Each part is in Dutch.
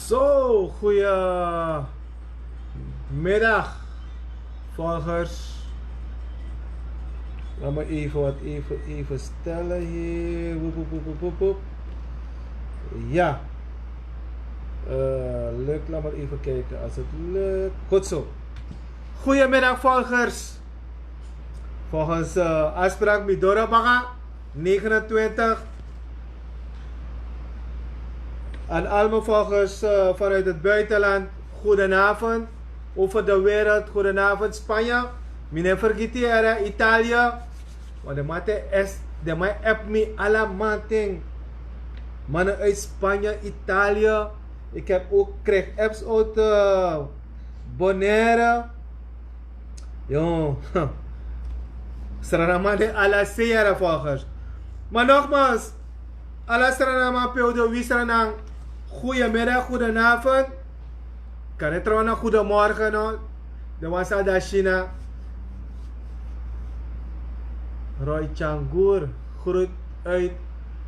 Zo, goedemiddag volgers. Laat me even wat even stellen hier. Woep, woep, woep, woep, woep, woep. Ja. Lukt, laat maar even kijken als het lukt. Goed zo. Goedemiddag volgers. Volgens afspraak Midora Baga 29. Aan allemaal volgers vanuit het buitenland, goedenavond. Over de wereld, goedenavond Spanje. Meneer Vergitiera, Italië. Want de mate is, de mij app me alle maanden. Mannen uit Spanje, Italië. Ik heb ook, krijg apps uit Bonaire. Yo. Sranama de ala Sierra volgers. Maar nogmaals, ala Sranama Peudo Wisranang. Goedemiddag, goedenavond. Kan het trouwens een goedemorgen no? De wasa da China. Roy Changur, groet uit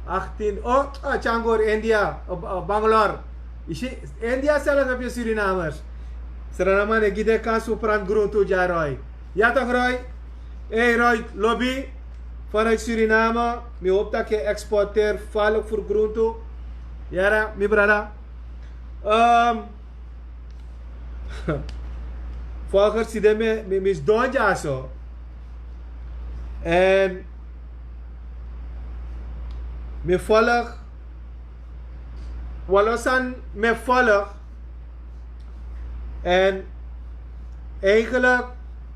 18. Oh, Changur, India, Bangalore. India zelf heb je Surinamers. Sranama de gide kan soepran groen toe ja Roy. Ja toch Roy? Hey Roy, lobby vanuit Suriname. Ik hoop dat je exporteert valk voor groen toe. Ja, mijn brada. Volgens zie je me donja zo. En me volg. Walosan me volg. En eigenlijk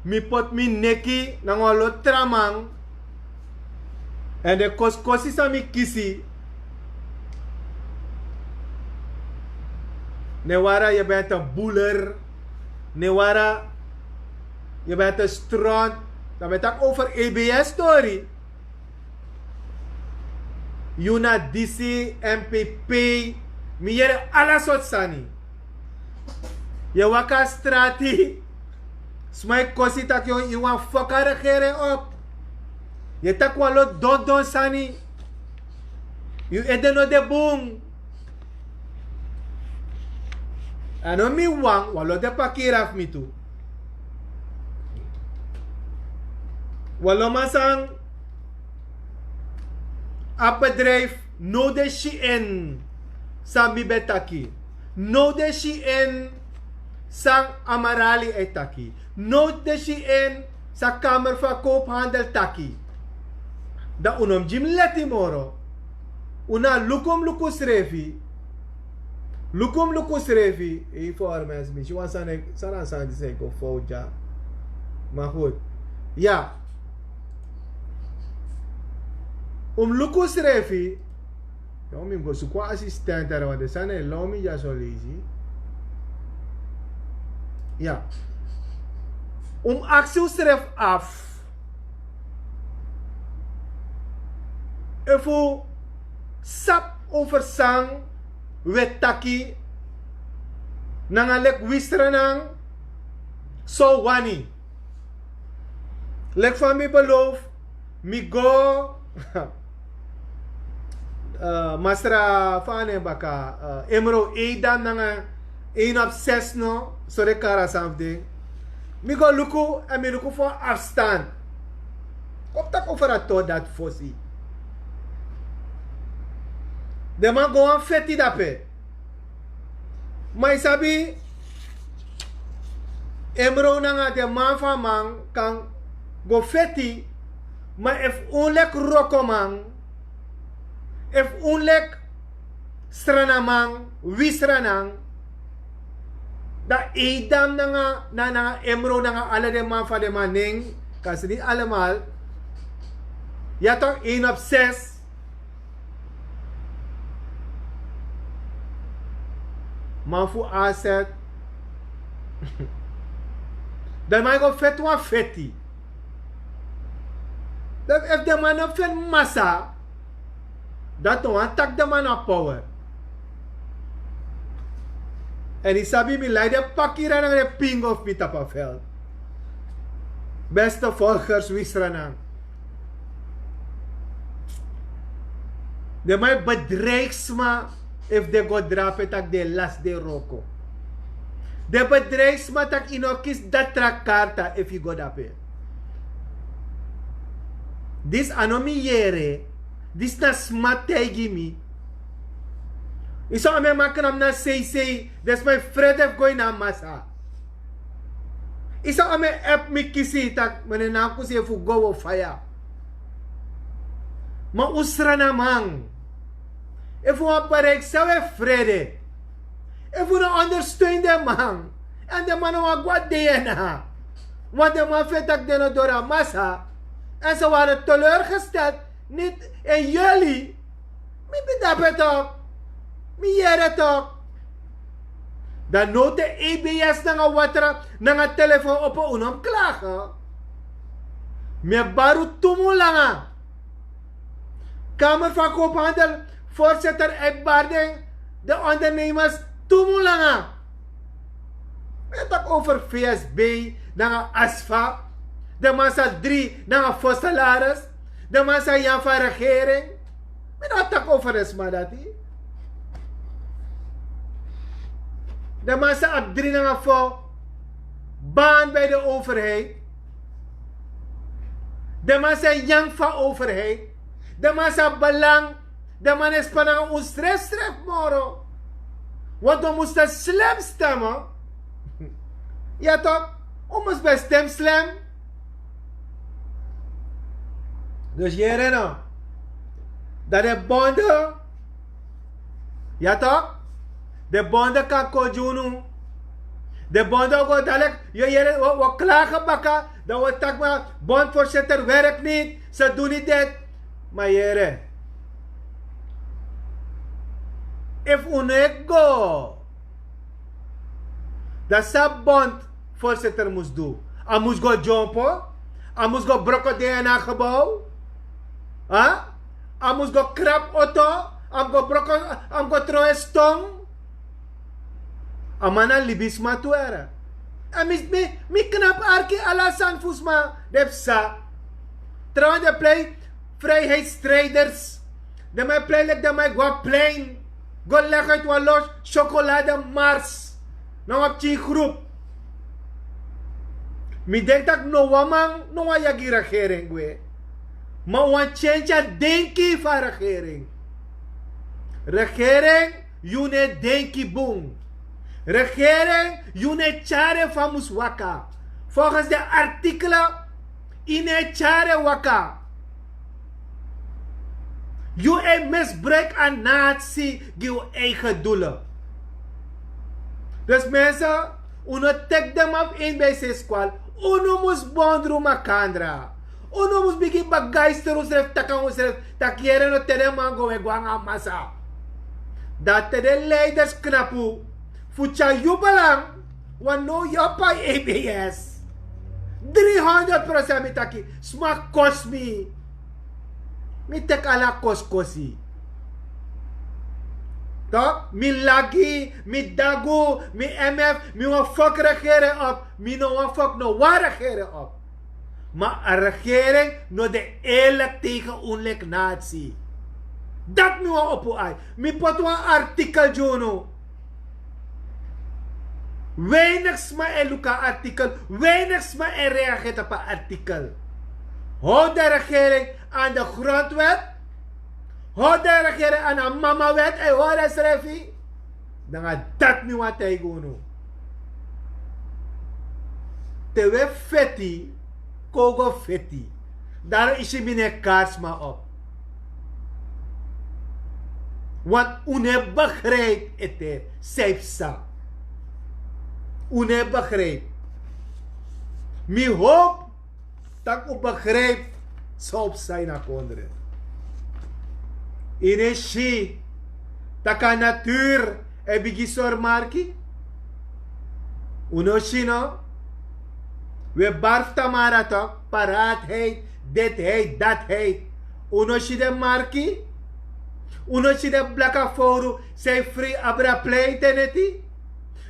me pot me neki nang walo tramang. En de kosi sa me kisi. Newara, je bent een boeler. Newara, je bent een stront. Dan ben ik over EBS story. Yuna DC, MPP. Mier alles wat sani. Je waka strati. Smai kosi tak yon iwan foka regeren op. Je tak walo don sani. You edeno de boom. Ano mi wang, walo de pakiraf mi tu. Walo masang a bedrijf no de shien sa mi betaki. No de shien sang amarali etaki. No de shien sa kamer van koophandel taki. Da unom jim leti moro. Una lukum lukus revi. Lukum lukus revi. Informes me. Je was sana sana die zei go fout ja. Maar goed. Ja. Lukus revi. Ja, mi go su kwa assistent era want sana lomi ja so lazy. Ja. Axel ref af. Even sap over sang wetaki nangalek wisranang so wani. Lek van mi beloof mi go masra fane baka emro edan nanga 1 op 6 no sore kara something. Mi go luku en mi luku voor afstand. Kop tak over a to dat fossi. De man go an feti dape. Maar sabi emro nanga de man van man kan go feti. Maar if unlek rokomang, if unlek stranamang, wisranang, da edam na emro nanga ala de man van de maning, kasi di alamal, yato 1 op 6. Man fu asset. Dan man go fet wan feti. Dat if de man op fen massa, dat wan tak de man op power. En isabi mi leide pakira na de ping of mi tapaveld. Beste volgers wisranang. De man bedreigsma if de go drape tak de las de roko. De bedreigsma tak inokis dat trakarta if you go dape. Dis anomi yere, dis na smategi mi. Iso ame makanam na say, des my Fred have going na masa. Isa ame app mi kisi tak manenang ko siya go of fire. Mausra namang. If we parek sawe frede. If we don't understand them man. And the man wagwa na. Want de man fetak de no dora massa. En ze waren teleurgesteld. Niet en jullie. Mi bedapen toch. Mi jere toch. Dan note EBS na nga watra na nga telefoon op een unam klagen. Me baru tumulanga. Kamer van Koophandel, voorzitter Ekbaarding, de ondernemers tumulanga. Het ook over VSB, na nga ASFA, de massa 3 na nga voor salaris, de massa Jan van regering. Het ook over esma dati. De massa op 3 na nga voor baan bij de overheid. De massa Jan van overheid. De massa belang. De man is panang ons stress moro. Want we moesten slim stemmen. Ja toch? We moesten bij stem slim. Dus hier nou. Dat de bonden. Ja toch? De bonden kan kojunu. De bonden go dadelijk. We klagen bakken. Dat we tak maar. Bondvoorzitter werkt niet. Ze doen niet dit. Maar jere. If unek go. Dat sa bondvoorzitter moest doen. Hij moest go jumpen. Hij moest go brokken DNA gebouw. Hij moest go krap auto. Hij go brokken. Hij go troe stong. Amana libisma tu era. Mi knap arki alasan fusma depsa. Trouwens de play vrijheidsstrijders. De mij play like de mij go plain. Go leg uit wat los chocolade Mars. Nou op die groep. Mi denk dat no wamang no wa yagi regering we. Maar wan change denki van regering. Regering yune denki boom. Regering, yune chare famus waka. Volgens de artikelen, ine chare waka. Je misbruik aan natie, je eigen doelen. Dus mensen, uno tek dem af in bij zijn squal. Uno mus bondru makandra. Uno mus bigi bagayster usref takan usref. Takiere no tere mango we guanga masa. Dat de leiders knapu. Fucha yubalang, wano yapa ABS. 300% mitaki, smak kosmi. Mitek ala koskosi. To, mi lagi, mi dagu, mi MF, mi wa fuck regeren op. Mi no wa fuck no wa regeren op. Maar een regering no de eerlijk tegen onlek nazi. Dat mi wa opo ay. Mi pot wa artikel jono. Weinig sma eluka artikel, weinig sma reageert op een artikel. Houd de regering aan de grondwet, houd de regering aan de mamawet en hoor eens refi. Dan gaat dat nu wat hij doen. Tewe feti, kogo feti. Daar is je binnen kaarsma op. Want une begrijpt het, zeepsa. Une begrijp. Mi hoop dat u begrijpt zou zijn naar konderen. Energie, dat kan natuur en bigisor marki. Uno chino, we barf tamara toch, paraatheid, dit heet, dat heet. Uno chide marki, uno chide blaka foru, say free abra play teneti.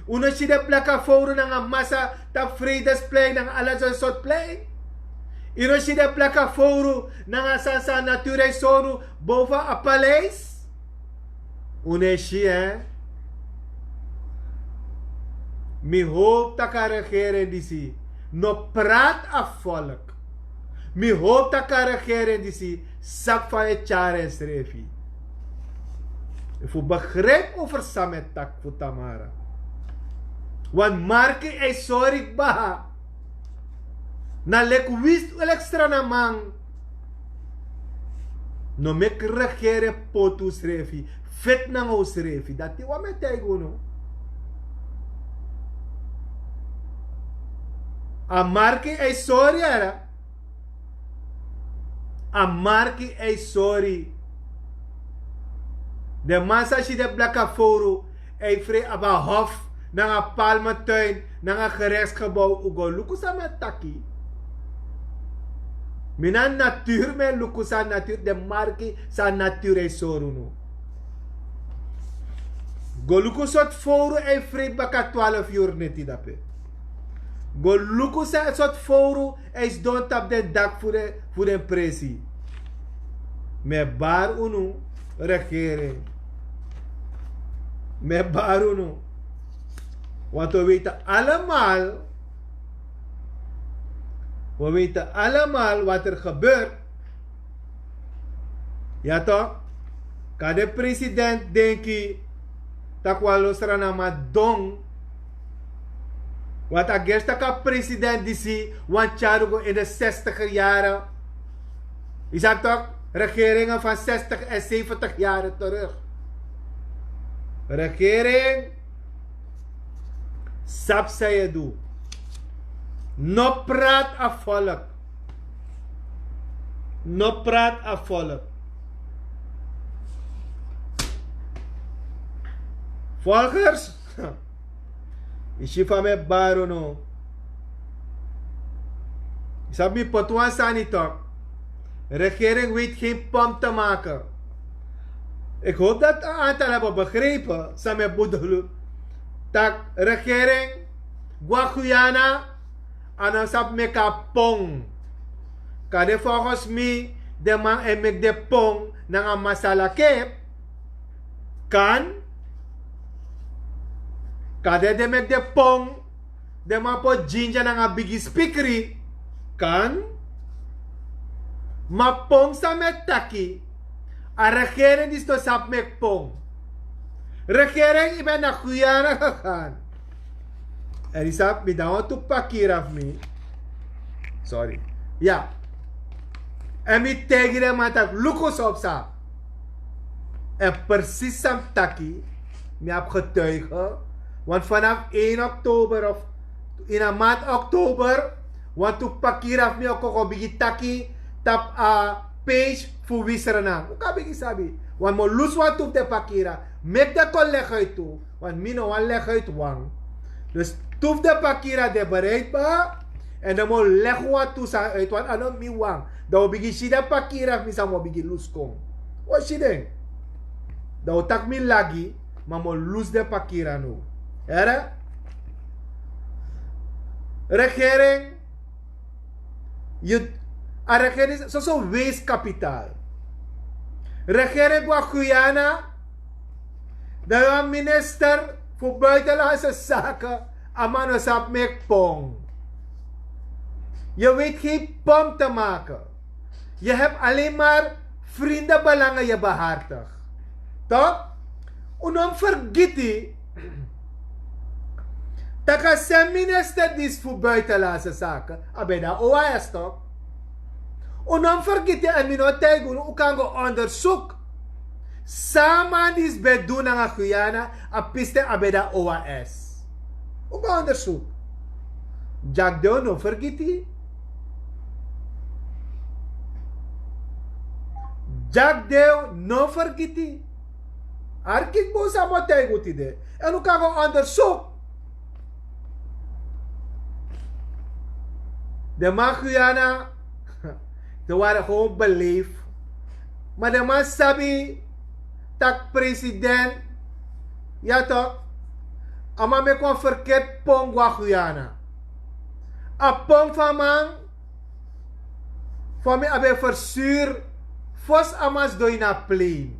Uno si de plaka foru ng masa ta free display ng alazon sot play. Uno si de plaka foru ng sa nature soru bova a palace. Uno si Mi hoop dat kan regeren die si no praat a volk. Mi hoop dat kan regeren die si sak van het jaar en strefi. Voor begrijp over samet tak voor Tamara. Want marke is sorry ba. Na lek wist extra na man. No mek regere potu srefi. Vet na ngo srefi. Dat die wat met tego no. A marke é sorry era. A marke é sorry. De massa si de blaka foro. Ei free aba hof. Na nga palmatuin. Na nga gerechtsgebouw. Ugo luku sa met taki. Minan natuur me luku sa natuur. De marke sa natuur é sorry no. Go luku sot foro. Ei free baka 12 uur neti dape. Go luku sa sot foro is don tap den dak voor de presi. Me bar unu regering. Me bar unu. Want we weten allemaal wat er gebeurt. Ja toch? Kan de president denken dat we losra na madong. Wat agesta ka president disi, want charugo in de 60er jaren. Is dat toch regeringen van 60 en 70 jaren terug. Regering, sap say do. No praat a volk. No praat a volk. Volgers. Isi van me baro no. Isab mi potuan sani toch. Regering weet geen pomp te maken. Ik hoop dat een aantal hebben begrepen. Samen boedelu. Dat regering Guyana en sap meka pong. Kade volgens mij de man en mek de pong na een masala kep. Kan. Kade de mek de pong. De man po ginger na een biggie speakery. Kan. Ma pong sa met taki. A regering is to sap mek pong. Regering, ik ben naar Guyana gegaan. En die sap me dan to pakir af me. Sorry. Ja. En mi tegen hem aan dat lukos op sa. En precies sam taki. Me heb getuigen. Want vanaf 1 oktober of in een maand oktober. Want to pakir af me ook op bigi taki. Tap a page voor wiseren aan. Hoe kan ik sabi? Want mo lus wat op de pakira. Mek de kon leg uit toe. Want mino wan leg uit wang. Dus toef de pakira de bereidbaar. En dan mo leg wat toe sa uit. Want ano mi wang. Dan bigi si de pakira mi sa mo bigi lus kong. Wat si den? Dan tak mi lagi. Maar mo lus de pakira no. Era? Regering. A regering zo wees kapitaal. Regering van Guyana. De minister voor buitenlandse zaken. Amano sap mek pong. Je weet geen pom te maken. Je hebt alleen maar vriendenbelangen je behartigd. Toch? Unom vergeten. Dat zijn minister die is voor buitenlandse zaken. Abeda OAS toch? Unom vergeten en minotay gulu kan go onderzoek. Sama dis bedoel na Guyana a piste abeda OAS. Uga onderzoek. Jack Deo no vergeten. Jack Deo no vergeten. Arkik bo sa motay gutide. En uka go onderzoek. De man Guyana. Ze waren gewoon beleefd. Maar de man sabi, tak president, ja toch, ama me kon verkeerd pong wa Guyana. A pong van man, voor mij abe versuur, fos amas doy na plane.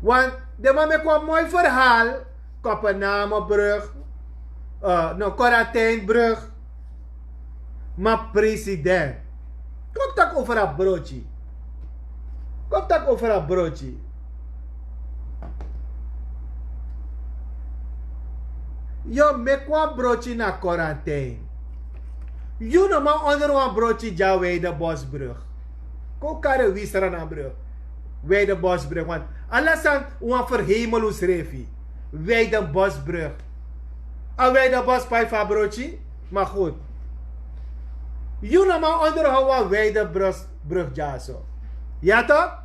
Want de man me kon mooi verhaal, Kopenhagenbrug, Koratijnbrug. Maar president, kom tak over een broodje. Kom tak over een broodje. Yo, me kwa broodje na quarantaine. Yun naman onder een broodje ja de Bosbrug. Ko kare wisra na brug. Wij de Bosbrug. Want alasan een verhemelus refi. Wij de Bosbrug. En wij de Bos pa broodje. Maar goed. Yun naman onder hawa wij de brug ja zo. Ja toch?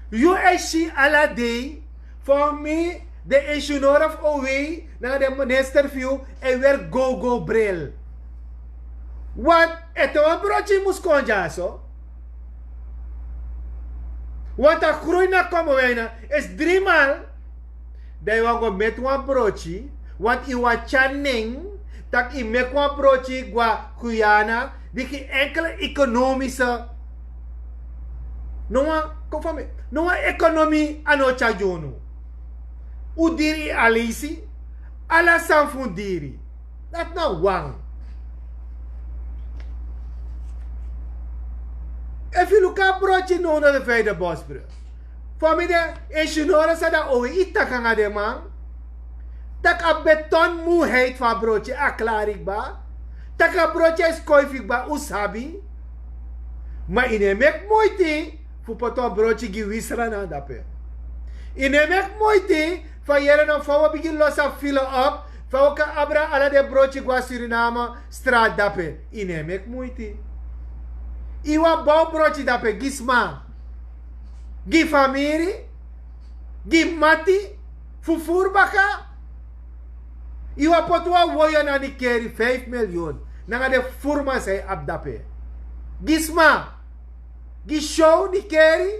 You eshi ala day for me de engineer of OW na de minister view en weer go bril. Want ito een broodje moest kon ja zo. Want de groei na komen wij is 3 maal. Dat je want met een broodje. Want je wat channing. Dat je met een broodje gwa Guyana. Die geen enkele economische. Noa economie anocha jono. Udiri alisi. Ala sanfundiri. Dat nou wang. If you look at broodje no na de Vijde Bosbrug. Voor mij de ingenieurs hadden over iets gaan de man. Dat a beton moeheid van broodje aklarik ba. Dat a broodje is koifik ba usabi. Maar in mek moeite voor potom broodje gewisra na dape. In mek moeite van jaren dan van wat begin los af file op. Van welke abra ala de broodje gwa Suriname straat dape. In mek moeite. Iwa bouw broodje dape gisma. Gi famiri. Gi mati. Fufur baka. Iwa potwa woya na ni keri 5 miljoen. Nanga de furma say abdape. Gisma. Gi show ni keri.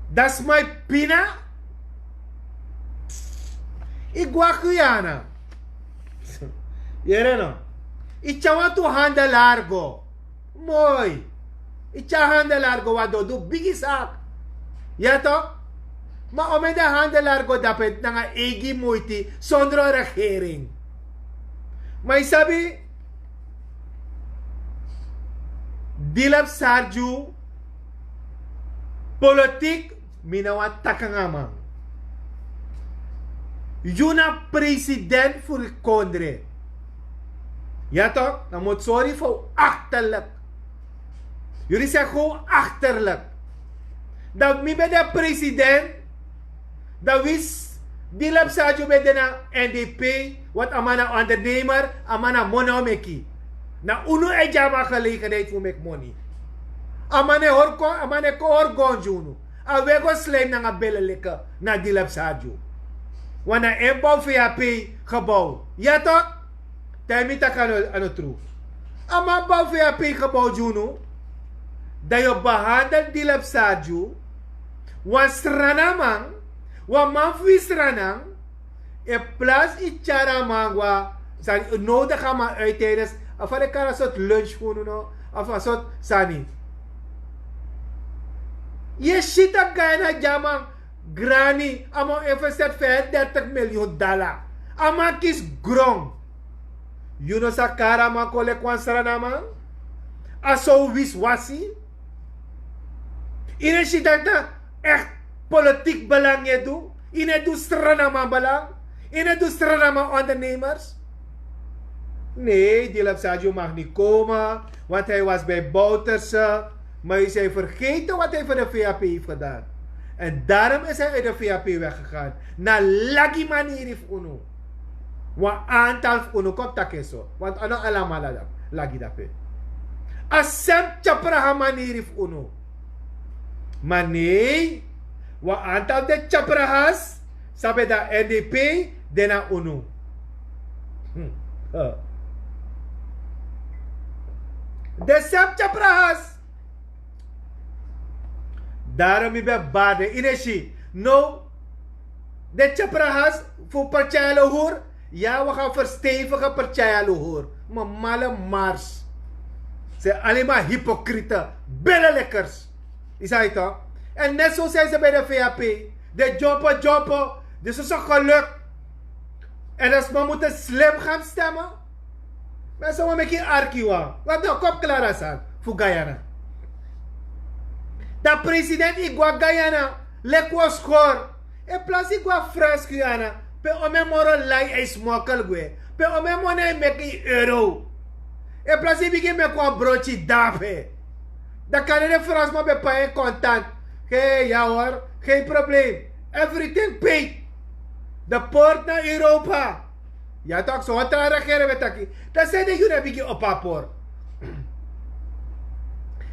Das my pina. Igwa kuyana. Yere no. Ichawa tu handa largo. Mooi. Icha handa largo wado do bigisak. Yato? Maar om de handen largo dapat nga egi moeite zonder regering. Maar sabi dilap sarju politiek minawa takangama. Yuna president voor de kondre. Ja toch? Dan moet sorry voor achterlijk. Jullie zeggen gewoon achterlijk. Dat mi bij de president. Dat wist dilap sarju bij de NDP. Wat amana ondernemer. Amana monomeki. Na uno e jama gelegenheid voor mek money. Amane hor gonjunu. Awego slijm na nga belelike na dilap sarju. Wana embouw VHP gebouw. Ja toch? Taimita ano true. Ama bouw VHP gebouw juno. Dat je behandelt dilap sarju. Wan stranamang. Wan manfui stranang. E plus ichara mangwa. Sani nodig ga maar uit tijdens. Afan ik kan een soort lunch gewoon no. Of een soort sani. Je shit up gana jamang. Granny, amo investeert $35 miljoen. Ama kis grong. You know sa kara man kole kwansara naman? Aso wiswasi? Ine si data echt politiek belang je doet? Ine doet stranaman belang? Ine doet stranaman ondernemers? Nee, Dilap Sarju mag niet komen, want hij was bij Bouterse. Maar je zijn vergeten wat hij voor de VHP heeft gedaan. En daarom is hij uit de VHP weggegaan. Na lagi manier uno. Wa aantal uno kop takeso. Want ano alam lagi dape. Asem chapra manier uno. Maar nee. Wa aantal de chaprahas. Sabi da NDP. Dena uno. De sem chaprahas. Daarom ben bade ineshi. No. De chaprahas voor percaya luhur. Ja, we gaan verstevigen percaya luhur. Maar malle mars. Ze alleen maar hypocrieten. Bellelekkers. Is hij toch? En net zo zijn ze bij de VHP. De jobben. Dus is een geluk. En als we moeten slim gaan stemmen. Maar zo moet ik arkiwa. Wat nou, kop klaar zijn. Voor Guyana. Dat president igwa Guyana. Lekwa schor. En plaats igwa Frans Guyana. Pe ome moro lai e smokkel gwe. Pe ome mone meki euro. E plasi bigi me kwa broodje dape. Dan kan je de Frans maar bij paien contant. Hey, ja hoor, geen probleem. Everything paid. De poort naar Europa. Ja toch, zo wat er regeren met taki. Dan zei de jullie bigi op apor.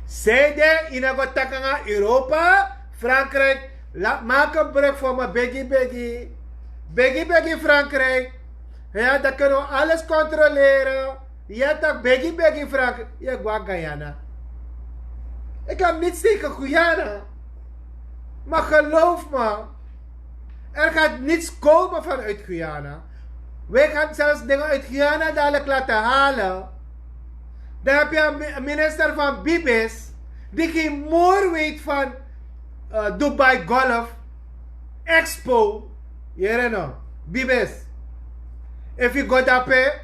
Zei de in een takanga Europa, Frankrijk, maak een brug voor me, biggie. Biggie Frankrijk. Ja, dan kunnen we alles controleren. Ja toch, biggie Frankrijk. Ja, gwa Guyana. Ik heb niets tegen Guyana. Maar geloof me, er gaat niets komen vanuit Guyana. Wij gaan zelfs dingen uit Guyana dadelijk laten halen. Dan heb je een minister van Bibis, die geen moer weet van Dubai Golf Expo. You know, Bibis. If you go dape,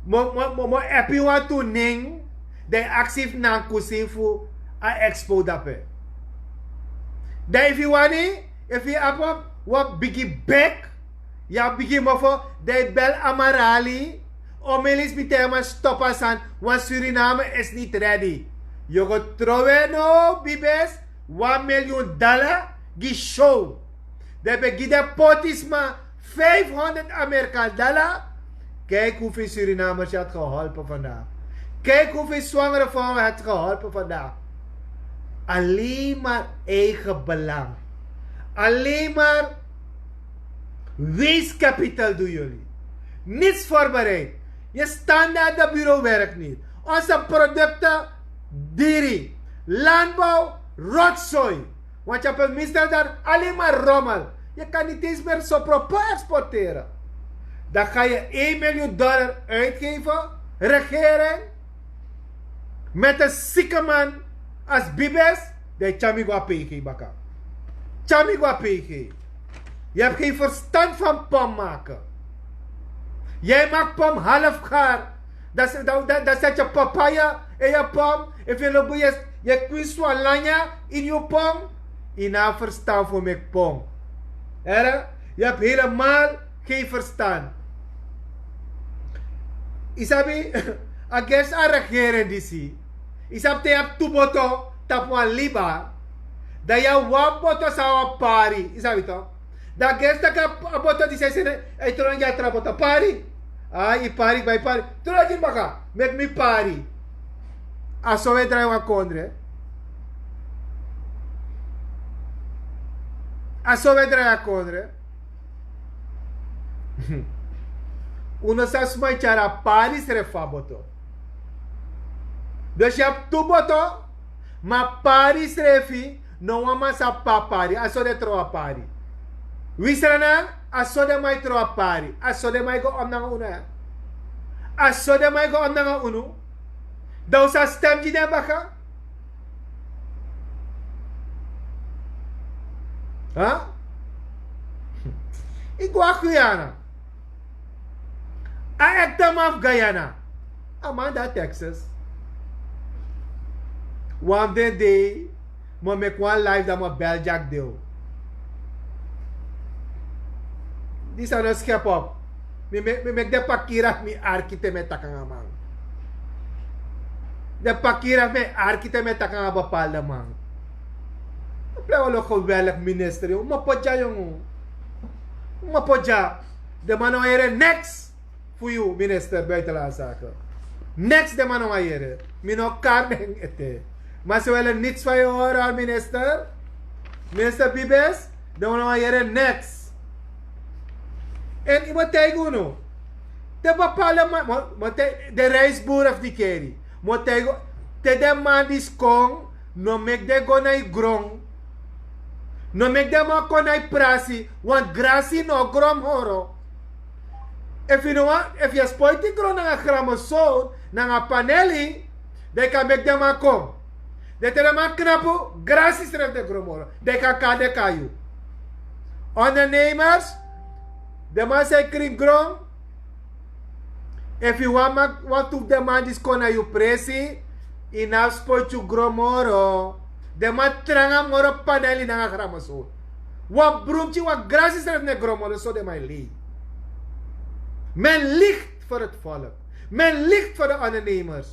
mo happy want to ning, de actief na kusin fu a expo dape. Dan if you want if you have wat biggie back, ja biggie mofo, de bel Amarali, omelis bitema stoppa san, want Suriname is niet ready. Je gaat trouwen no, Bibes, $1 million, gi show. De be de potisma, $500. Kijk hoeveel Surinamers je had geholpen vandaag. Kijk hoeveel zwangere vrouwen het geholpen vandaag. Alleen maar eigen belang. Alleen maar weeskapitaal doen jullie. Niets voorbereid. Je standaard bureau werkt niet. Onze producten, diri. Landbouw, rotzooi. Want je hebt een minister daar alleen maar rommel. Je kan niet eens meer zo proper exporteren. Dan ga je $1 miljoen uitgeven, regering, met een zieke man als Bibes, de Chamigua PG baka. Chamigua PG. Je hebt geen verstand van pom maken. Jij maakt pom half gaar. Dan zet je papaya in je pom. En veel je kwiswa lanya in je pom. Ina verstand voor mijn pom. Je hebt helemaal geen verstand. Isabi, against a regering disi. Isab te ap tuboto tapwan liba. Da ya waboto sa wapari. Isabi to. Da against ka aboto disi sene ay turon ya traboto pari. Ay pari by pari. Turon jin baka. Make me pari. Asowe drai wa kondre. Asowe drai wa kondre. Uno sa sumai cara pari serefa boto. Dus je hebt tuboto, maar pari srefi, no wama sa papari, aso de troa pari. Wisrana, aso de mai troa pari, aso de mai go om nanga una. Aso de mai go om nanga unu. Daw sa stem di na baka? Ha? Igwa Guyana. A ektam of Guyana. Amanda, Texas. One day, mo make one live that mo Belgiak deu. This are not skip up. Me make the pakira mi arkite me takanga mang. De pakira me arkite me takanga bapal na mang. Pleo lo geweldig ministerie. Mapodja yung. Mapodja. De mano ere next for you, minister buitenlandse zaken. Next de mano ere. Mino karneng ete. Maar ze willen niets van je horen, minister. Minister Bibes, dan gaan we hier next. En iemand tegen nu. De bepaalde man, de reisboer of die keri. Maar tegen de man die skong, no mek de go na i grong. No mek de man kon na i prasi, want grasi no grom horo. If you spoil die grong na gramosoon, na paneli, they kan mek de man kom. De teleman knapo, gratis terug de gromoro. De kan de kayu. Ondernemers, de man zei kring grom. If you want to demand is kona you presi, enough spoil you gromoro. De man tranga moro paneli na gramaso. Wat broemtje, wat gras is er net grommen, zo de mij leeg. Men liegt voor het volk. Men liegt voor de ondernemers.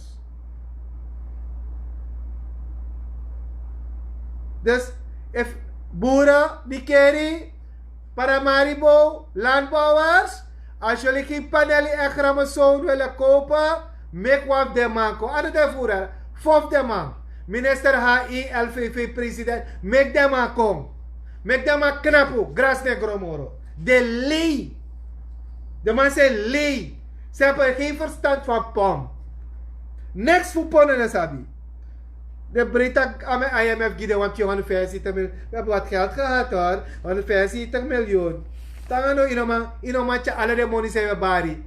Dus, if boeren, die keri, Paramaribo, landbouwers, als jullie geen panelen en grammofoon willen kopen, make one de man. Ano de voeren? 5 de man. Minister HI, LVV president, make de man kom. Make de man knapu, gras ne gromoro. De lei. De man zei lei. Ze hebben geen verstand van pom. Next voor ponnen is abi. De Brita aan mijn IMF gieden, want je 150 miljoen. We hebben wat geld gehad hoor. 150 miljoen. Dan gaan we alle de money zijn we bari.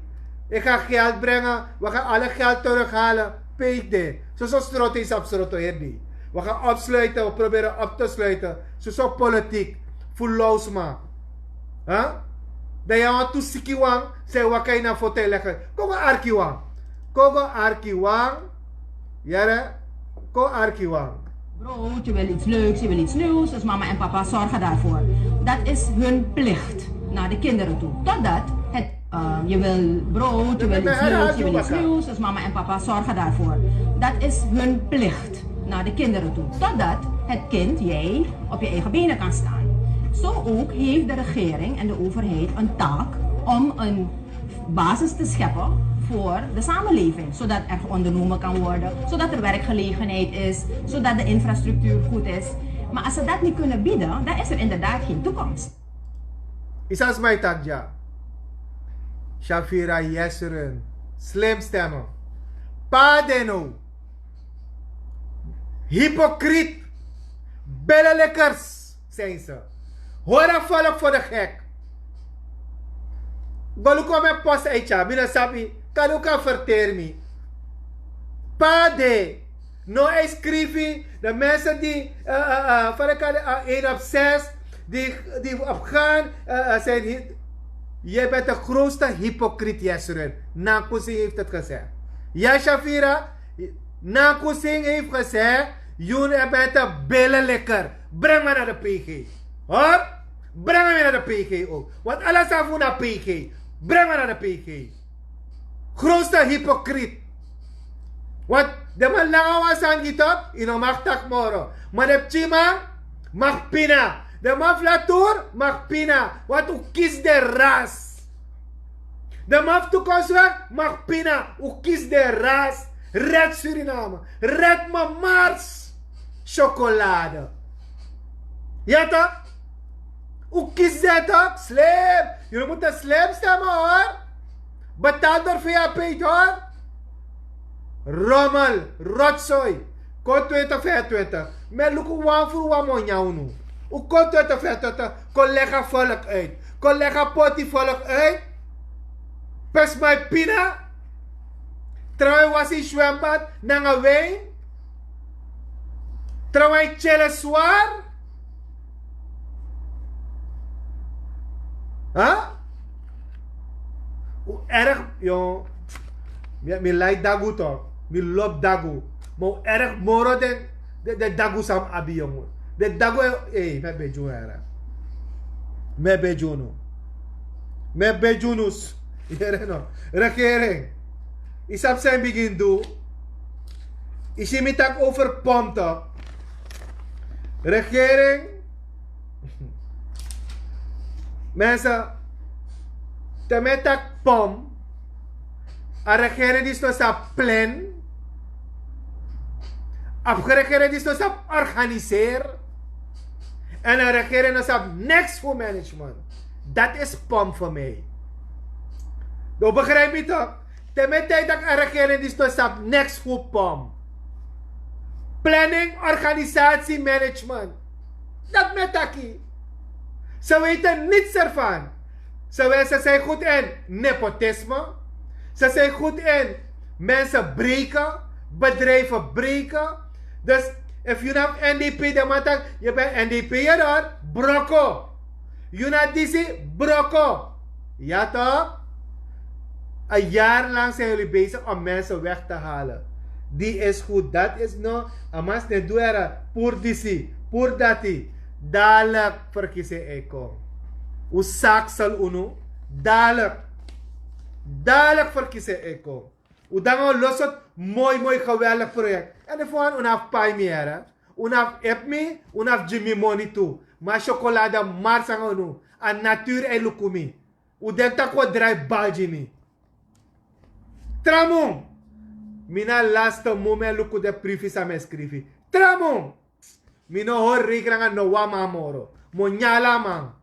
Ik ga geld brengen. We gaan alle geld terughalen. PD. Zo strot is absurd herdi. We gaan opsluiten. We proberen op te sluiten. Zo politiek. Voor loosma. Huh? Dat je aan toesikiwang. Zeg wat kan je nou voor te leggen. Kogo arkiwang. Kogo arkiwang. Jere. Ko arkiwang. Brood, je wil iets leuks, je wil iets nieuws, dus mama en papa zorgen daarvoor. Dat is hun plicht naar de kinderen toe. Totdat het, je wil brood, je wil iets leuks, je wil iets nieuws, dus mama en papa zorgen daarvoor. Dat is hun plicht naar de kinderen toe. Totdat het kind, jij, op je eigen benen kan staan. Zo ook heeft de regering en de overheid een taak om een basis te scheppen voor de samenleving, zodat er ondernomen kan worden, zodat er werkgelegenheid is, zodat de infrastructuur goed is. Maar als ze dat niet kunnen bieden, dan is er inderdaad geen toekomst. Isas mij tagja. Shafira Yeseren. Slim stemmen. Padeno. Hypocriet. Bellelekkers zijn ze. Hoor volk voor de gek. Baluko me post eitja. Mina sabi. Kaluka vertermi. Pade. No escrivi. De mensen die van 1 op 6 die opgaan zijn. Jij bent de grootste hypocriet, Jeseren. Nakusing heeft het gezegd. Ja, Shafira. Nakusing heeft gezegd. Jullie bent een billenlikker. Breng me naar de PG. Hoor? Breng me naar de PG ook. Want alles af naar PG. Breng me naar de PG. Grootste hypocriet. Want de man lang was aan die top. Ino mag tak moro. Maar de chima mag pina. De maflatour mag pina. Want u kies de ras. De maf toekomstweg mag pina. U kies de ras. Red Suriname. Red me Mars. Chocolade. Ja toch? U kies dat toch? Slim. Jullie moeten slim stemmen hoor. Betaal door via page hoor. Rommel. Rotzooi. Kon 2025. Maar look hoe wan voor wat mon jou nu. Hoe kon 2025. Collega volk uit. Collega poti volk uit. Pes mij pina. Trouwens was in zwembad. Nanga wijn. Trouwens chelle zwaar. Huh? Hoe erg, joh. Mi like dagu toch. Mi love dagu. Maar hoe erg moro de dagu sam abi, jongen. De dagu, me bejoen era. Me bejoen. Me bejoenus. Hier no. Regering. Isap zijn begin doen. Is mi tak over pomta. Regering. Mensen, temetak pom, a regering die zo sa plan, afgeregering die zo sa organiseer, en een regering die sa next voor management. Dat is pom voor mij. Dat begrijp je toch? Temetak dat een regering die zo sa next voor pom. Planning, organisatie, management. Dat metaki. Ze weten niets ervan. Ze zijn goed in nepotisme. Ze zijn goed in mensen breken. Bedrijven breken. Dus, if you have NDP, dan moet je bent NDP hoor. Broko. You not DC, broko. Ja toch? Een jaar lang zijn jullie bezig om mensen weg te halen. Die is goed. Dat is no. Amas ne duera. Pour DC. Pour dati. Dadelijk verkiezen eko. U zaak zal uno. Dadelijk verkiezen eko. U dan los het mooi geweldig project. En de volgende unaf pai meer. Unaf epmi, unaf Jimmy money toe. Maar chocolade mars aan unu. Aan natuur en lukumi. U denkt dat wat draai baljini. Tramon. Mina laatste moment luku de privi sa me skrivi. Tramon. Mino hor rekening no wama moro. Mo nyala man.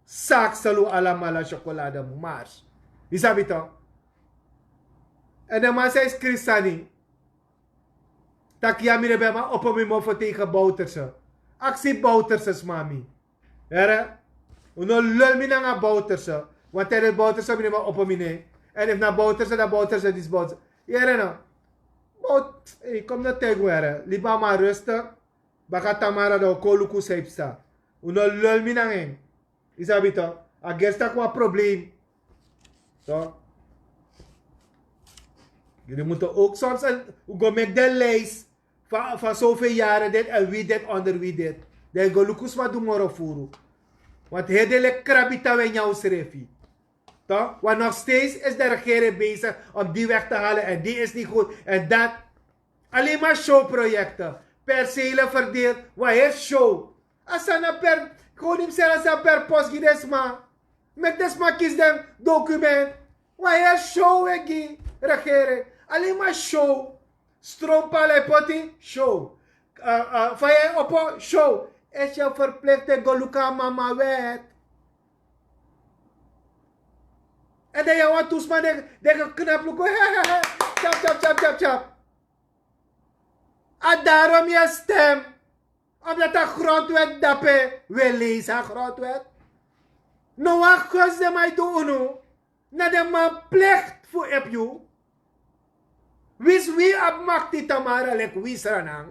Sak salu ala mala chocolade mars. Isabi to? En de man zei Christani. Tak ya mire bema opo mi mo voor tegen Bouterse. Actie Bouterse mami. Hera? Uno lul mi nga Bouterse. Want er is Bouterse mi ma opo mi ne. En if na Bouterse dis Bouterse. Hera no. Bout, kom na tego hera. Liba ma rustig. Baka tamara do koluku seipsta. Uno lul mi ngeng. Isabi to? Agesta kwa probleem. So. Jullie moeten ook soms go met de lijst van zoveel jaren dit en wie dit onder wie dit. Dan go lukus wat doen moro furu. Want hedele krabita we jou schreefie. Toch? Want nog steeds is de regering bezig om die weg te halen en die is niet goed. En dat. Alleen maar showprojecten. Percelen verdeeld. Wat is show? Asana per. Gewoon hem zelfs per post gidesma. Met desma kies den document. Wat is show egi? Regering. Alleen maar show. Strompalai poti, show. Vaya opo, show. Is je verplicht goluka mama wet. En dan jou wat toesma de knap luko. Chap. En daarom je stem. Omdat dat grondwet dape. We lezen grondwet. Nou wat kost de mij doen. Na de man plicht voor op jou. Wis wie ab makti tamara lek wisranang.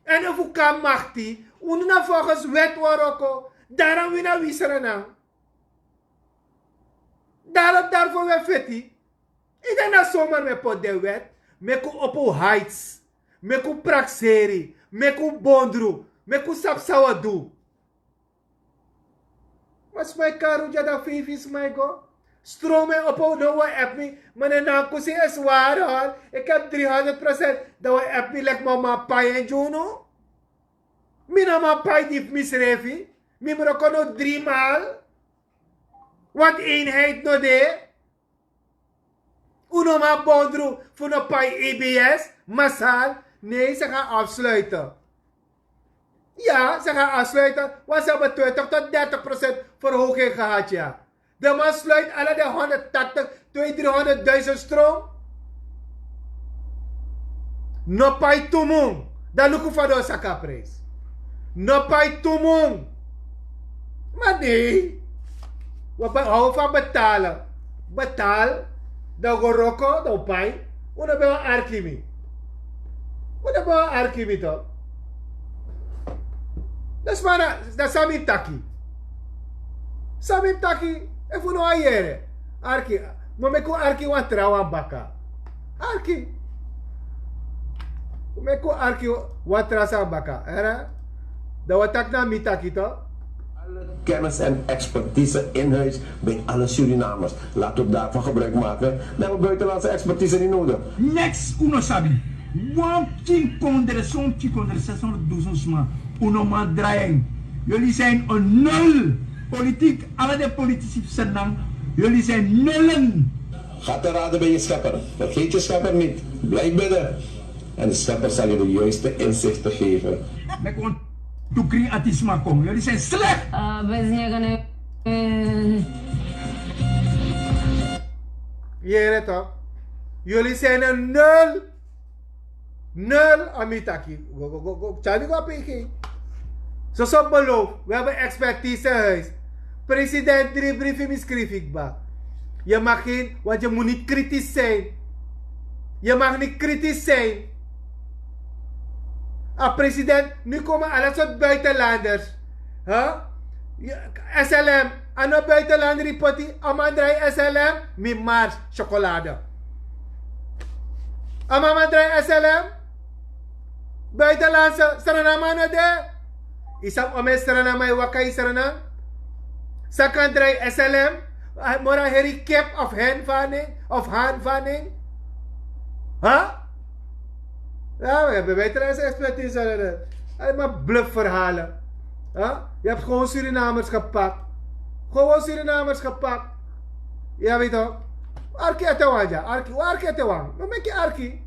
En of u kan makti, unna volgens wet waroko, daarom wina wisranang. Daarvoor we feti. Ida na zomer me pot de wet, meku opo heights, meku praxeri, meku bondru, meku sapsawadu. Mas my karu jada fifis my go. Strome op no app me, maar na kusi is waar hoor. Ik heb 300% dat we app me lek mama pai en juno. Mina ma pai diep misrefi. Mimro kono 3 maal. Wat eenheid no de. Uno ma bondru voor no pai EBS. Massaal. Nee, ze gaan afsluiten. Ja, ze gaan afsluiten. Want ze hebben 20 tot 30% verhoging gehad, ja. De man sluit alle de 180, 200.000 stroom. No pai tumung. Dan luku van de zakaprijs. No pai tumung. Maar nee. We houden van betalen. Betaal. Dan goroko, dan pai. We hebben arkimi. We hebben arkimi toch. Dat is maar, dat is Samim Taki. Samim Taki. E fu no ayere. Arki. Momeko arki wan trawa baka. Arki. Momeko arki wan trasa baka. Era? Da watak na mitaki to. Alle kennis en expertise in huis bij alle Surinamers. Laat ook daarvan gebruik maken. We hebben buitenlandse expertise niet nodig. Next, uno sabi. One conversação dos ons man. Uno man draaiing. Jullie zijn een nul. Politiek, alle de politici senang, jullie zijn nullen. Ga te raden bij je schepper. Vergeet je schepper niet. Blijf bidden. En de schepper zal je de juiste inzichten geven. Met gewoon toekring atisma kom. Jullie zijn slecht. Wij zeggen Jere toch? Jullie zijn een nul. Nul amitaki. Go. Chali go PG. Zo beloof. We hebben expertise huis. President 3 briefing misschreef ik ba. Je mag geen, want je moet niet kritisch zijn. Je mag niet kritisch zijn. President, nu komen alle soort buitenlanders. Huh? SLM, ano buitenlander ripoti, amandrai SLM, mi mars chocolade. Amandrai SLM, buitenlandse, sananamano de. Isang omestra na may wakay sarana. Sa country SLM, mora heri cap of hand fanning. Ha? Ja, we hebben beter eens expertise. Allemaal bluffverhalen. Ha? Je hebt gewoon Surinamers gepakt. Gewoon Surinamers gepakt. Ja, weet je. Arki atawanja. Arki atawang. Maar met je arki.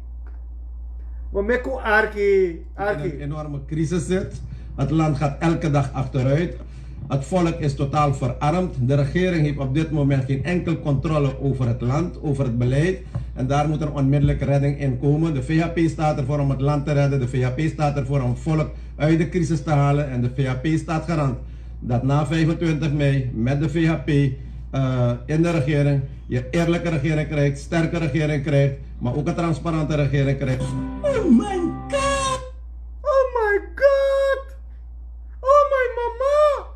Maar met je arki. In een enorme crisis zit. Het land gaat elke dag achteruit. Het volk is totaal verarmd. De regering heeft op dit moment geen enkel controle over het land, over het beleid. En daar moet er onmiddellijk redding in komen. De VHP staat ervoor om het land te redden. De VHP staat ervoor om het volk uit de crisis te halen. En de VHP staat garant dat na 25 mei met de VHP in de regering je eerlijke regering krijgt, sterke regering krijgt, maar ook een transparante regering krijgt. Oh my God! Oh my God! Oh my mama!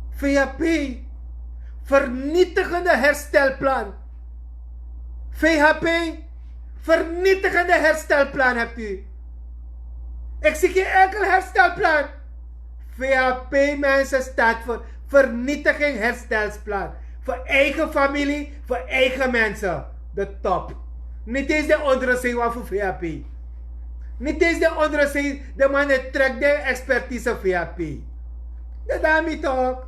VHP, vernietigende herstelplan. VHP, vernietigende herstelplan hebt u. Ik zie geen enkel herstelplan. VHP mensen staat voor vernietiging herstelplan. Voor eigen familie, voor eigen mensen. De top. Niet eens de onderzee voor VHP. Niet eens de onderzee, de man die trekt de expertise VHP. Dat daarmee toch.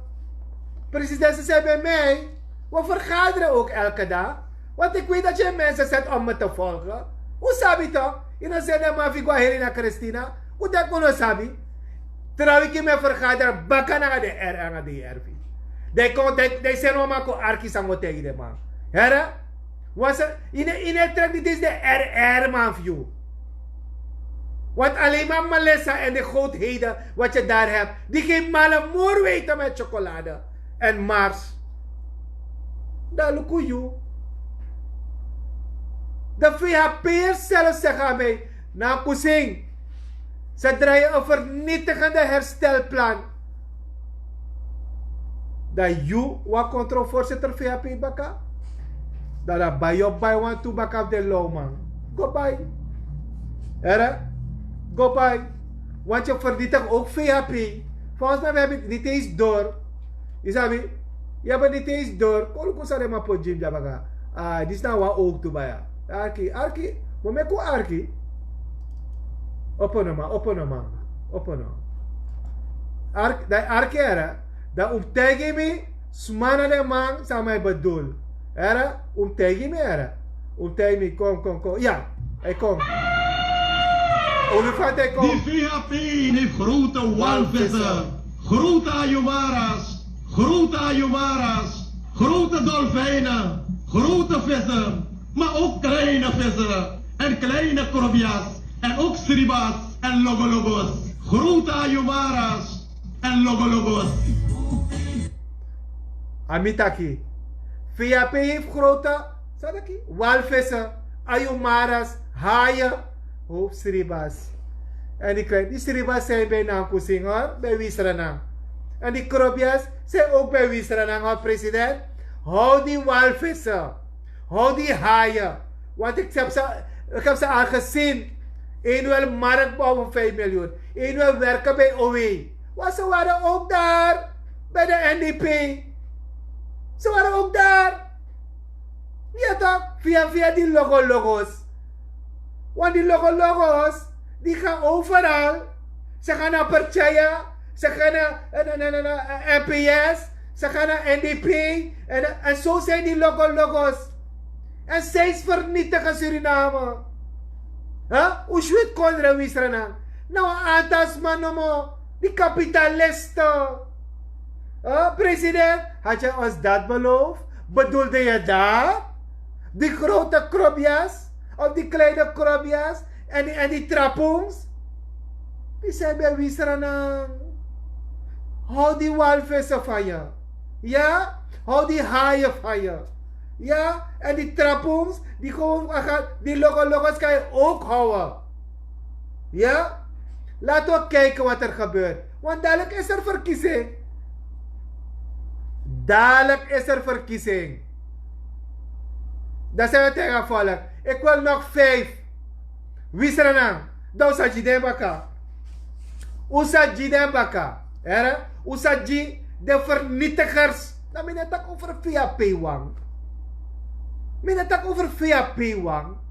President zei bij mij, we vergaderen ook elke dag. Want ik weet dat je mensen zet om me te volgen. Hoe sabi toch? Je dan zei dat maar ik ga hier naar Christina. Hoe dat kon je sabi? Terwijl ik me vergader, bakken naar de R en de RV. Die zijn we maar arki sango tegen de man. Hera? Was er, in het trek dit is de RR man view. Want alleen maar Melissa en de grootheden wat je daar hebt, die geen malle moer weten met chocolade en Mars. Dat lukt je. De VHP'ers zelf zeggen aan mij, nou Kusing, ze draaien een vernietigende herstelplan. Dat je, wat controle-voorzitter VHP baka, dat bij je bij want to baka op de low man. Go bij. Era? Go bij. Want je vernietigt ook VHP. Volgens mij hebben we niet eens door. Je zei, je hebt niet eens door. Kolo sare maar po Jim jabaga. Dit is nou wat ook toe bij. Arki. Moment ko arki. Oponoma. Arki era. Da tegi me smana de man sa mij bedoel. Era? Tegi me era. Tegi me kom. Ja, hij kom. Olifant hij kom. Die VHP heeft grote walvissen, grote ayumaras, grote dolfijnen, grote vissen, maar ook kleine vissen en kleine krobias en ook sribas en logologos. Grote ayumaras en logologos. Amitaki. VHP heeft grote walvissen, ayumaras, haaien, hoofdsribas. En die sribas zijn bij Nankusing hoor, bij Wisranang. En die krobias zijn ook bij Wisranang hoor, president. Hou die walvissen, hou die haaien. Want ik heb ze al gezien. Eén wil markt bouwen 5 miljoen. Eén wil werken bij OW. Want ze waren ook daar, bij de NDP. Ze waren ook daar. Ja toch? Via die logos. Want die logos, die gaan overal. Ze gaan naar Perchaya. Ze gaan naar NPS. Ze gaan naar NDP. En zo zijn die logos. En steeds vernietigen Suriname. Hoe schwit Konra Wisranang? Nou, aantas man, die kapitalisten. President, had je ons dat beloofd? Bedoelde je dat? Die grote krobias? Of die kleine krobias? En die trapoens? Die zijn bij Wisranang. Hou die walvissen van je. Ja? Hou die haaien van je. Ja? En die trapoens, die logos kan je ook houden. Ja? Laten we kijken wat er gebeurt. Want dadelijk is er verkiezing. Dat zijn we tegen volk. Ik wil nog 5. Wisranang. Dat is wat je denkt. Usaji den baka. Era? Usaji de vernietigers. Dan ben het over via P1. Men het over via P1.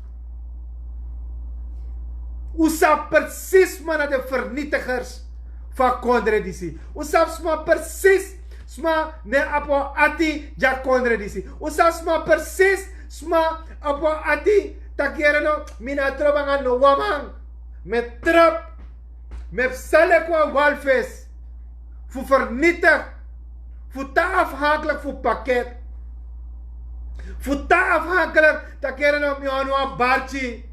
Usap precies maar de vernietigers van Kondredisi. Usap sma precies sma ne apo ati ja Kondredisi. Usap sma precies sma apo ati takere no mina trobanga no wamang. Met trap. Met salekwa walvis. Voor vernietig. Voor ta afhankelijk voor pakket. Voor ta afhankelijk takere no mionwa barchi.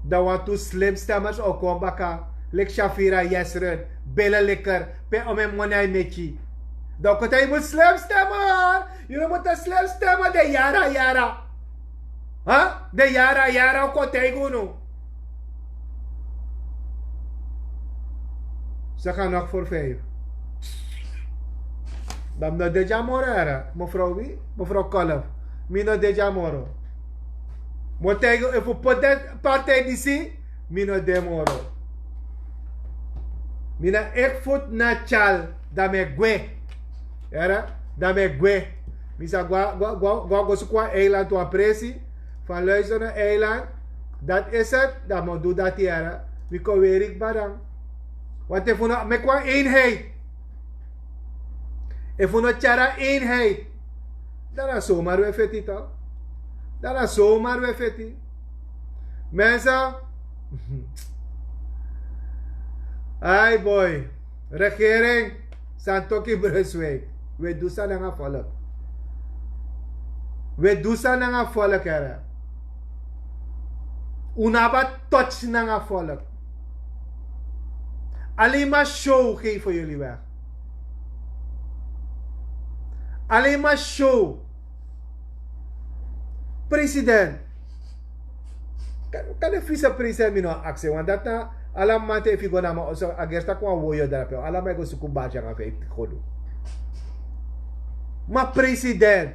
Dan want to slim stemmers ook kom baka. Lek Shafira Yesrun. Bellen lekker. Pe om een money mechi. Dan komt hij moet slim stemmen. Jullie moeten slim stemmen. De yara. Huh? De yara komt hij gewoon. Ze gaan nog voor 5. Dan no de jamoro era. Mevrouw wie? Mevrouw Kolf. Mino de jamoro. Motego e fu poder partij die si, mino demoro. Mina ek foot na chal da me gwe. Era? Da me gwe. Misa gwa sukwa eiland to apresi. Van luisteren naar eiland. Dat is het. Dan moet doen dat hier. Mi ko werik barang. Want if uno me kwa eenheid. If uno chara eenheid. Dan is zomaar we feti toch? Dat is zomaar weer feti. Mensen. Ay boy. Regering. Santoki Brunswijk. We doen dat naar volk. We doen dat naar volk. Unaba touch naar volk. Alleen maar show geef voor jullie weg. Alleen maar show. President. Kan de vice-president mino actie? Want dat na alam mate if you go na ma also agersta kwa woyo darape. Alam may go sukubacha nga fe kodo. Ma president.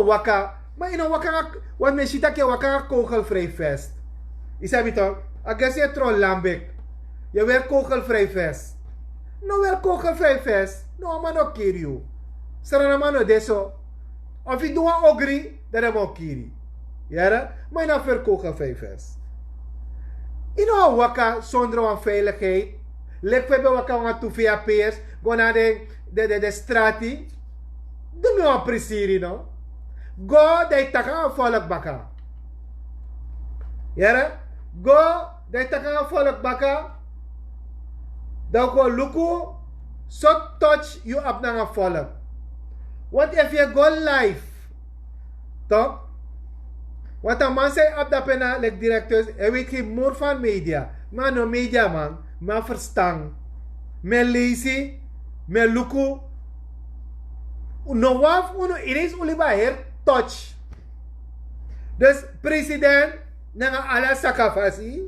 Waka wat men sita ke waka kogelvrij fest. Isabi toch? Agersta je tron lambek. Je weer kogelvrij fest. No weer kogelvrij fest. No man no kill you. Sarana mano deso. Of je doet ogri, dan heb je kiri. Ja, maar je verkocht 5 is. In waka zonder een veiligheid. Lek we waka wat toe via peers. Go naar de strati. Doe me een presiri no. Go de taka volk baka. Ja, go de taka volk baka. Dan go luku. So touch you up na nga volk. What if you go live? Toch? Wat een man zei op dat pena, like directeurs, hij weet geen moer van media. Maar no media man, maar verstand. Me lazy, me luku. No waf, uno ineens uliba her touch. Dus president, nga ala sakafasi.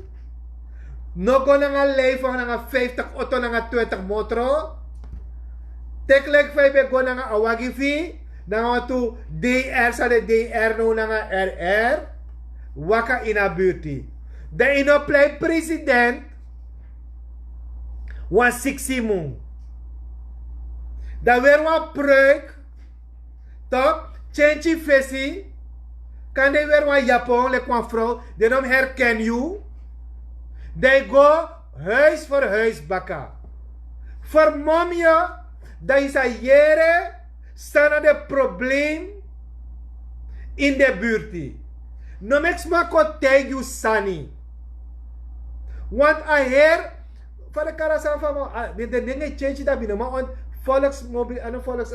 No go nga live nga 50 auto nga 20 motro. Teklek fay go nga awagi fi. Nga tu DR sa de DR no nga RR. Waka inabuti. De inoplay president was 60 mo. Da weer wa preuk. Top. Chenchi fesi. Kan de weer wa Japon le kwa vrouw. De nom herken you. De go huis voor huis baka. Vermom je. Dat is een jere. Staan de probleem. In de buurt. No meks ma ko tag you sani. Want a her. Van de karasan van me. De dingen change dat binnen. Maar on volksmobiel. En volks.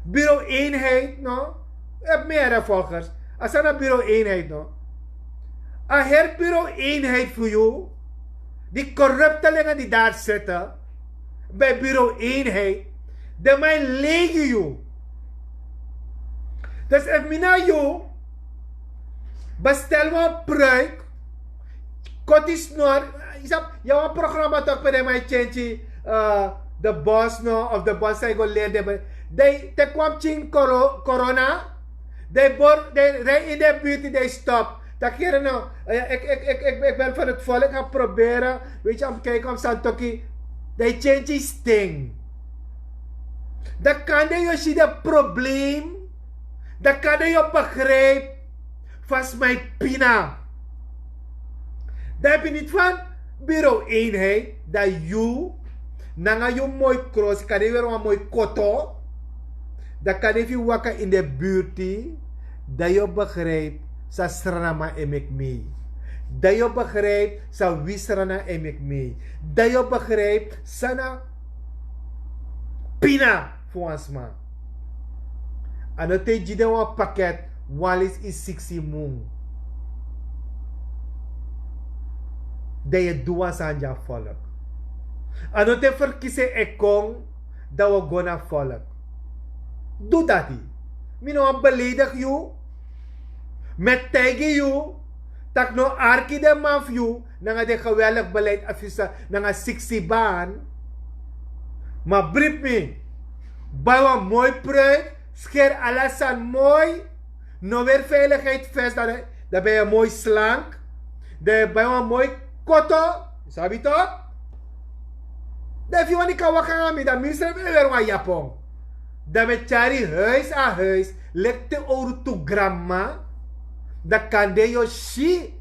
Bureau eenheid. No. Heb meer volgers. Als een bureau eenheid. No. A her bureau eenheid voor jou. Die corruptelingen die daar zitten. Bij bureau eenheid. De mij lege jou. Dus if mina jou. Bestel me pruik. Kotie snor. Jouw programma toch bij mij change. De boss no. Of de boss hij go leerde. Te kwam ching corona. de rij in de buurt die stop. Dat keer nou, ik ben van het volk gaan proberen, weet je, om te kijken om Santoki, die change sting. Dan kan je zien dat probleem, dan kan je begrijpen, vast mijn pina. Daar heb je niet van bureau eenheid, dat je, nanga je mooi cross, kan je weer een mooi koto, dan kan je wakker in de buurt, dat je begrijpt, sa sranama emek mee. Dat je begrijpt, sa wisrana emek mee. Dat je begrijpt, sana pina voor ons man. En dat je dan een pakket, walis is 60 moon. Dat je doet aan je volk. En dat je verkiezen ekong, dat we gaan naar volk. Doe dat niet. Mino beledig je. Met tegen je, dat no arki de maf je, na de geweldig beleid afisa, na 60 baan. Maar brief me, bij een mooi pruik, scher alles aan mooi, no weer veiligheid vast, dat ben je mooi slank, bij een mooi koto, sabi toch? Dat if je want ik kan wakker aan me, dat minister weer een japon. Dat met chari huis aan huis, lekte oru to gramma, dat kan de yo shi,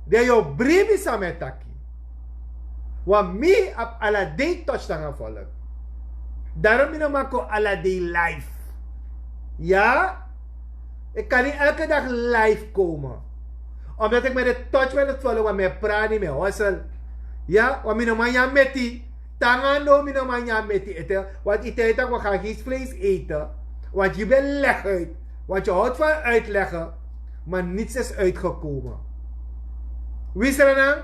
de yo bribi sametaki. Want mi op alla day touch dan volk. Daarom ik maak alla day live. Ja? Ik kan niet elke dag live komen. Omdat ik met de touch met het volk, want mijn praat niet meer hossel. Ja? Want ik man ja met die. Tangano ik man ja met die eten. Want ik denk dat we gaan geen vlees eten. Want je bent leg uit. Want je houdt van uitleggen. Maar niets is uitgekomen. Wie is er dan?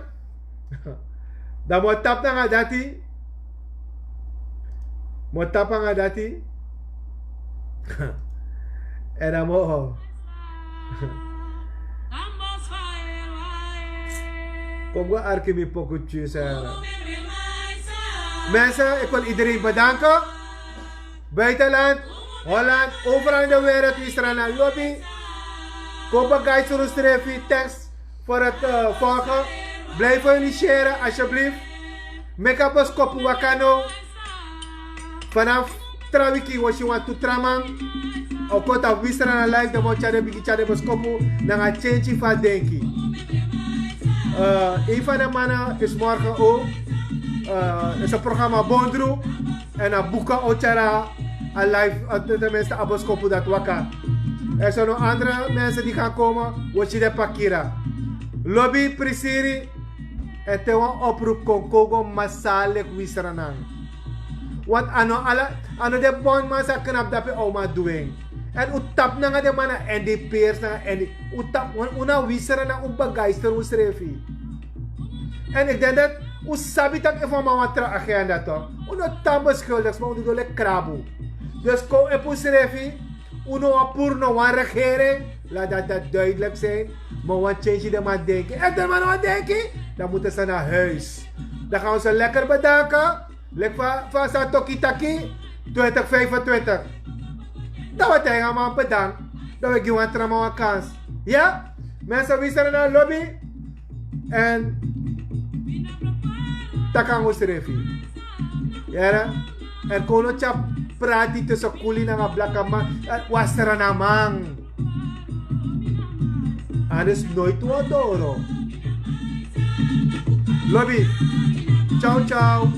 Dan moet tap naar dati. Moet tap naar dati. En dan moet. Kom we arke mi pokutjes. Mensen, ik wil iedereen bedanken. Buitenland, Holland, overal in de wereld. Wie is er aan lobby? Kopa guys voor ons treffen. Thanks voor het volgen. Blijf jullie sharen alsjeblieft. Make up ons kopu wakano. Vanaf Trawiki was je want to traman. Ook kota wisra na live de mocha de bigi chade ons kopu. Nanga change van denki. Een van de mannen is morgen ook. Is een programma Bondru. En een boeken ochara. Een live. Tenminste abos kopu dat waka. Er zijn nog andere mensen die gaan komen. Wat je de pakira. Lobby Prisiri. En te een oproep kon kogo masale kwisranang. Want ano de bon man sa knap dape oma doing. En utap na nga de mana en de peers na en utap una wisra na ubagayster usrefi. En ik denk dat usabi tak even mama tra agenda to. Uno tambo schuldigs maar uno dole krabu. Dus ko epusrefi. Uno apurno wan regering. Laat dat duidelijk zijn. Maar wat change de man denken. En de man wat denken. Dan moeten ze naar huis. Dan gaan we ze lekker bedanken. Lekker van zijn toki-taki. 2025. Dan wat hij gaan bedanken. Dan we geven we een kans. Ja? Mensen, wie zijn naar de lobby? En dan gaan we schrijven. Ja? En kono chap prati tussen kuli en blakama. Was er een man. En is nooit wat door. Lobby. Ciao, ciao.